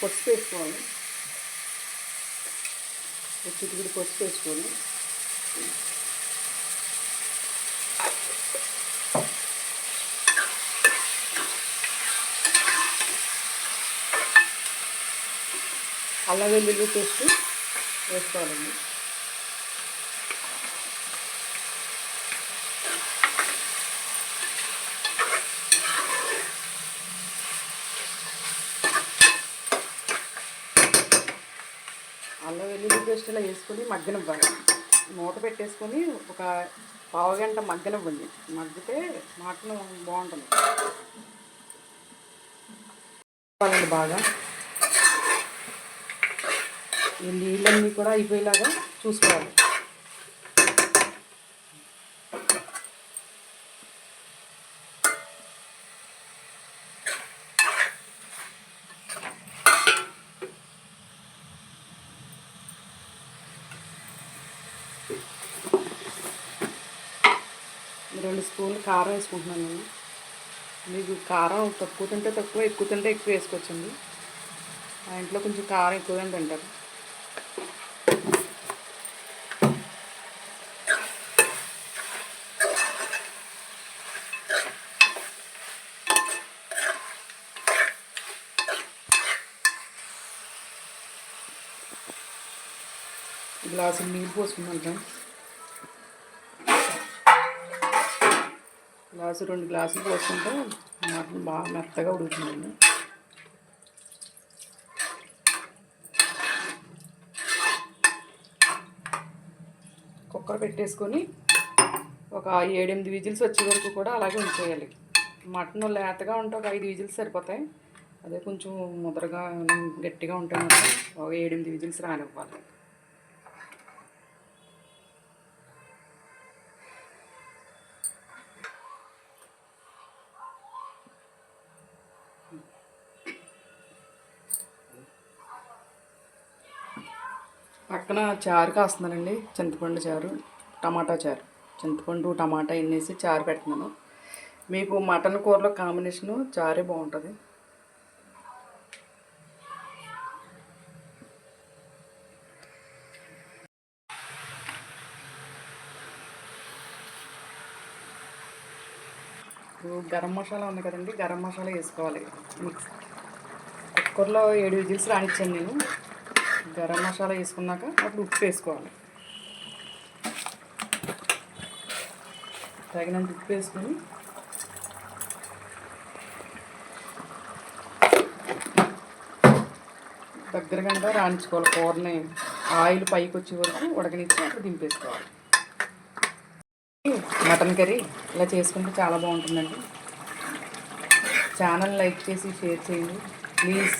పసుపు వేసుకోవాలి. చిటికిడి పసుపు వేసుకొని అల్లం వెల్లుల్లి పేస్ట్ వేసుకోవాలండి. అల్లం వెల్లుల్లి పేస్ట్ ఇలా వేసుకొని మగ్గనివ్వాలి. మూత పెట్టేసుకొని ఒక పావుగంట మగ్గనివ్వండి. మగ్గితే మటన్ బాగుంటుంది. బాగా ఈ నీళ్ళన్నీ కూడా అయిపోయేలాగా చూసుకోవాలి. రెండు స్పూన్లు కారం వేసుకుంటున్నాను నేను. మీకు కారం తక్కువ తింటే తక్కువ, ఎక్కువ తింటే ఎక్కువ వేసుకోవచ్చండి. మా ఇంట్లో కొంచెం కారం ఎక్కువగా తింటారు. గ్లాసు నీళ్ళు పోసుకున్నాం. గ్లాసు 2 గ్లాసులు పోసుకుంటే మటన్ బాగా మెత్తగా ఉడుకుతుందండి. కుక్కర్ పెట్టేసుకొని ఒక 7-8 విజిల్స్ వచ్చే వరకు కూడా అలాగే ఉంచేయాలి. మటన్ లేతగా ఉంటే ఒక 5 విజిల్స్ సరిపోతాయి. అదే కొంచెం ముదరగా గట్టిగా ఉంటే మాత్రం ఒక 7-8 విజిల్స్ రానివ్వాలి. పక్కన చారు కాస్తున్నానండి. చింతపండు చారు, టమాటా చారు. చింతపండు టమాటా ఎన్నేసి చారు పెడుతున్నాను. మీకు మటన్ కూరలో కాంబినేషను చారే బాగుంటుంది. గరం మసాలా ఉంది కదండి, గరం మసాలా వేసుకోవాలి. మిక్స్ కుక్కర్లో 7 విజిల్స్ రానిచ్చాను నేను. గరం మసాలా వేసుకున్నాక అప్పుడు ఉప్పు వేసుకోవాలి. తగినంత ఉప్పు వేసుకొని దగ్గరగా రాణించుకోవాలి. కూరని ఆయిల్ పైకి వచ్చే వరకు ఉడకనిచ్చి అప్పుడు దింపేసుకోవాలి. మటన్ కర్రీ ఇలా చేసుకుంటే చాలా బాగుంటుందండి. ఛానల్ లైక్ చేసి షేర్ చేయండి ప్లీజ్.